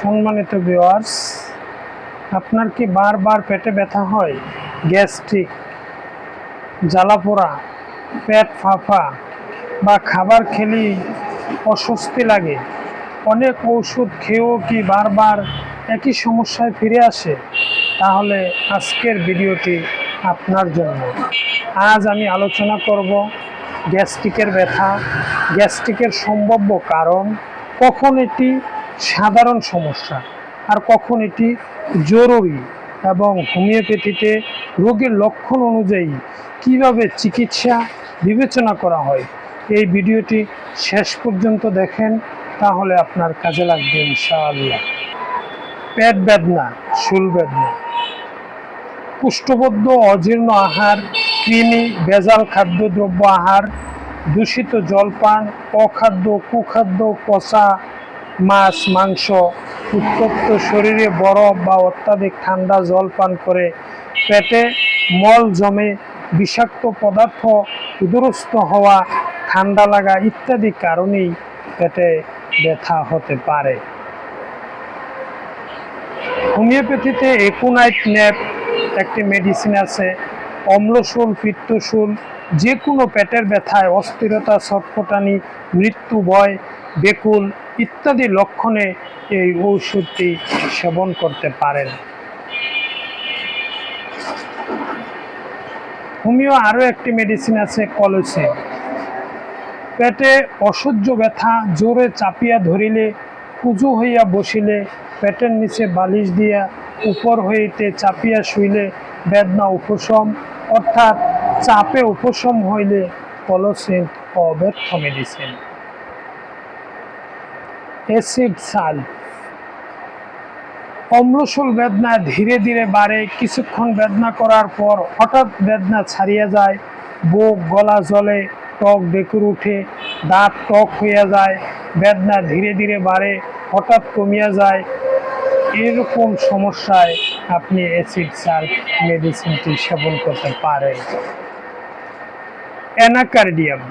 সম্মানিত ভিউয়ার্স, আপনার কি বারবার পেটে ব্যথা হয়, গ্যাস্ট্রিক, জ্বালাপোড়া, পেট ফাঁপা বা খাবার খেলেই অস্বস্তি লাগে? অনেক ওষুধ খেয়েও কি বারবার একই সমস্যায় ফিরে আসে? তাহলে আজকের ভিডিওটি আপনার জন্য। আজ আমি আলোচনা করব গ্যাস্ট্রিকের ব্যথা, গ্যাস্ট্রিকের সম্ভাব্য কারণ, কখন এটি সাধারণ সমস্যা আর কখন এটি জরুরি, এবং হোমিওপ্যাথিতে রোগের লক্ষণ অনুযায়ী কিভাবে চিকিৎসা বিবেচনা করা হয়। এই ভিডিওটি শেষ পর্যন্ত দেখেন, তাহলে আপনার কাজে লাগবে ইনশাআল্লাহ। পেট বেদনা, শুল বেদনা, কুষ্ঠবদ্ধ অজীর্ণ আহার, কৃমি, ভেজাল খাদ্যদ্রব্য আহার, দূষিত জলপান, অখাদ্য, কুখাদ্য, পচা মাছ, মাংস, উত্তপ্ত শরীরে বরফ বা অত্যাধিক ঠান্ডা জল পান করে পেটে মল জমে, বিষাক্ত পদার্থ উদরস্থ হওয়া, ঠান্ডা লাগা ইত্যাদি কারণেই পেটে ব্যথা হতে পারে। হোমিওপ্যাথিতে একুনাইট ন্যাপ একটি মেডিসিন আছে। অম্লশূল, পিত্তশূল, যে কোনো পেটের ব্যথায় অস্থিরতা, ছটফটানি, মৃত্যু ভয়, বেকুল ইত্যাদি লক্ষণে এই ঔষধটি সেবন করতে পারেন। হোমিও আরও একটি মেডিসিন আছে, কলোসিন। পেটে অসহ্য ব্যথা, জোরে চাপিয়া ধরিলে, কুজু হইয়া বসিলে, পেটের নিচে বালিশ দিয়া উপর হইতে চাপিয়া শুইলে বেদনা উপশম, অর্থাৎ চাপে উপশম হইলে কলোসিন অব্যর্থ মেডিসিন। অ্যাসিড সাল্ফ। অম্লশূল বেদনা ধীরে ধীরে বাড়ে, কিছুক্ষণ বেদনা করার পর হঠাৎ বেদনা ছাড়িয়া যায়, বুক গলা জ্বলে, টক ডেকুর উঠে, দাঁত টক হইয়া যায়, বেদনা ধীরে ধীরে বাড়ে, হঠাৎ কমিয়া যায়। এরকম সমস্যায় আপনি অ্যাসিড সাল্ফ মেডিসিনটি সেবন করতে পারেন। অ্যানাকার্ডিয়াম।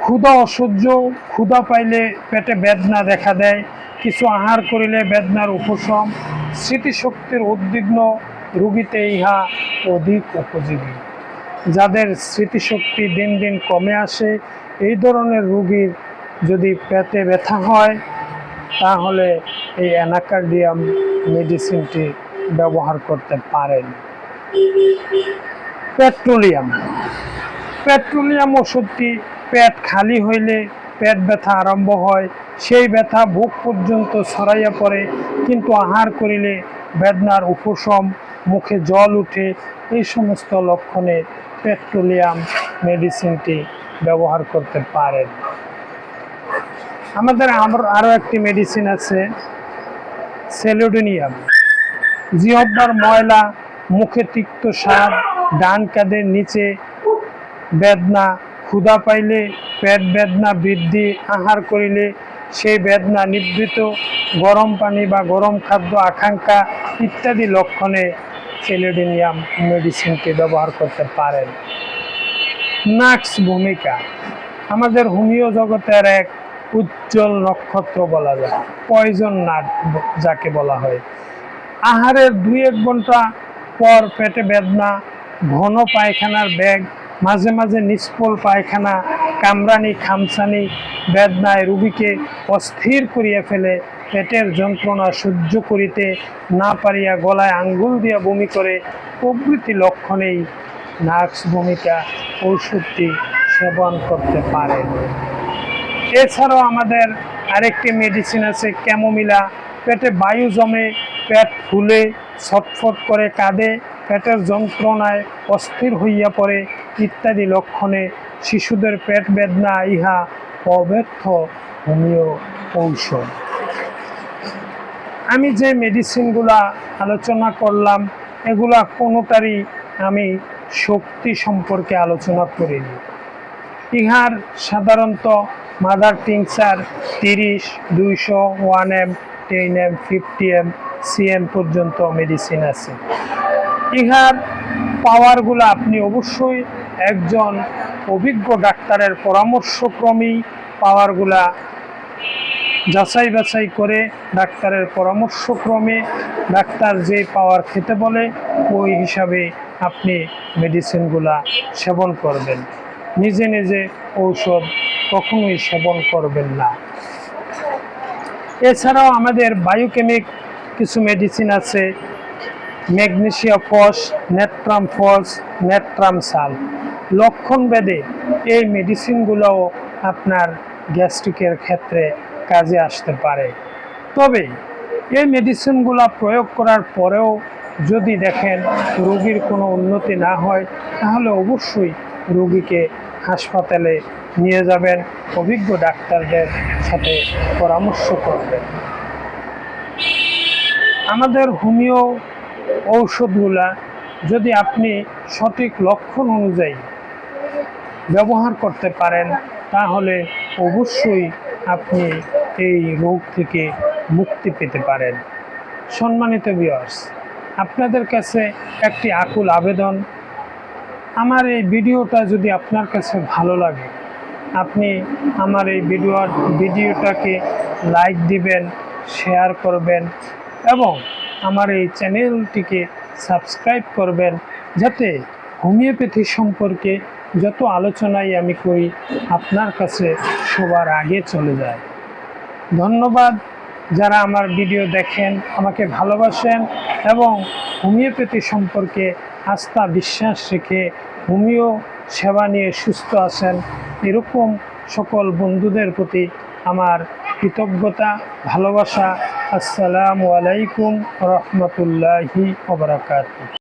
ক্ষুধা অসহ্য, ক্ষুধা পাইলে পেটে বেদনা দেখা দেয়, কিছু আহার করিলে বেদনার উপশম, স্মৃতিশক্তির উদ্বিগ্ন রোগীতে ইহা অধিক উপযোগী। যাদের স্মৃতিশক্তি দিন দিন কমে আসে, এই ধরনের রোগীর যদি পেটে ব্যথা হয়, তাহলে এই অ্যানাকার্ডিয়াম মেডিসিনটি ব্যবহার করতে পারেন। পেট্রোলিয়াম। পেট্রোলিয়াম ওষুধটি পেট খালি হইলে পেট ব্যথা আরম্ভ হয়, সেই ব্যথা বুক পর্যন্ত ছড়াইয়া পড়ে, কিন্তু আহার করিলে বেদনার উপশম, মুখে জল উঠে, এই সমস্ত লক্ষণে পেট্রোলিয়াম মেডিসিনটি ব্যবহার করতে পারেন। আমাদের আরও একটি মেডিসিন আছে, সেলোডোনিয়াম। জিহ্বার ময়লা, মুখে তিক্ত স্বাদ, ডান কাঁধের নিচে বেদনা, ক্ষুধা পাইলে পেট বেদনা বৃদ্ধি, আহার করিলে সেই বেদনা নিবৃত, গরম পানি বা গরম খাদ্য আকাঙ্ক্ষা ইত্যাদি লক্ষণে সেলোডোনিয়াম মেডিসিনটি ব্যবহার করতে পারেন। নাক্স ভূমিকা আমাদের হোমিও জগতের এক উজ্জ্বল নক্ষত্র বলা যায়, পয়জন নাট যাকে বলা হয়। আহারের 2-1 ঘন্টা পর পেটে বেদনা, ঘন পায়খানার ব্যাগ, মাঝে মাঝে নিষ্ফল পায়খানা, কামরানি খামসানি বেদনায় রোগীকে অস্থির করিয়া ফেলে, পেটের যন্ত্রণা সহ্য করিতে না পারিয়া গলায় আঙ্গুল দিয়া বমি করে প্রভৃতি লক্ষণেই নাক্স ভূমিকা ঔষধটি সেবন করতে পারে। এছাড়াও আমাদের আরেকটি মেডিসিন আছে, ক্যামোমিলা। পেটে বায়ু জমে, পেট ফুলে, ছটফট করে কাঁদে, পেটের যন্ত্রণায় অস্থির হইয়া পড়ে ইত্যাদি লক্ষণে শিশুদের পেট বেদনা, ইহা অব্যর্থ হোমিও ঔষধ। আমি যে মেডিসিনগুলা আলোচনা করলাম, এগুলা কোনোটারই আমি শক্তি সম্পর্কে আলোচনা করিনি। ইহার সাধারণত mother tincture 30, 200, 1M, 10M, 50M, CM পর্যন্ত মেডিসিন আছে। ইহার পাওয়ারগুলো আপনি অবশ্যই একজন অভিজ্ঞ ডাক্তারের পরামর্শক্রমেই পাওয়ারগুলা যাচাই বাছাই করে ডাক্তারের পরামর্শক্রমে ডাক্তার যে পাওয়ার খেতে বলে ওই হিসাবে আপনি মেডিসিনগুলা সেবন করবেন। নিজে নিজে ঔষধ কখনোই সেবন করবেন না। এছাড়াও আমাদের বায়োকেমিক কিছু মেডিসিন আছে, ম্যাগনেসিয়া ফস, নেট্রাম ফস, নেট্রাম সাল। লক্ষণ ভেদে এই মেডিসিনগুলোও আপনার গ্যাস্ট্রিকের ক্ষেত্রে কাজে আসতে পারে। তবে এই মেডিসিনগুলো প্রয়োগ করার পরেও যদি দেখেন রোগীর কোনো উন্নতি না হয়, তাহলে অবশ্যই রোগীকে হাসপাতালে নিয়ে যাবেন, অভিজ্ঞ ডাক্তারদের সাথে পরামর্শ করবেন। আমাদের হোমিও ঔষধগুলা যদি আপনি সঠিক লক্ষণ অনুযায়ী ব্যবহার করতে পারেন, তাহলে অবশ্যই আপনি এই রোগ থেকে মুক্তি পেতে পারেন। সম্মানিত ভিউয়ার্স, আপনাদের কাছে একটি আকুল আবেদন, আমার এই ভিডিওটা যদি আপনার কাছে ভালো লাগে, আপনি আমার এই ভিডিওটাকে লাইক দিবেন, শেয়ার করবেন এবং আমার এই চ্যানেলটিকে সাবস্ক্রাইব করবেন, যাতে হোমিওপ্যাথি সম্পর্কে যত আলোচনাই আমি করি আপনার কাছে সবার আগে চলে যায়। ধন্যবাদ যারা আমার ভিডিও দেখেন, আমাকে ভালোবাসেন এবং হোমিওপ্যাথি সম্পর্কে আস্থা বিশ্বাস রেখে হোমিও সেবা নিয়ে সুস্থ আছেন, এরকম সকল বন্ধুদের প্রতি আমার কৃতজ্ঞতা, ভালোবাসা। আসসালামু আলাইকুম রহমতুল্লাহি ওয়া বারাকাতুহু।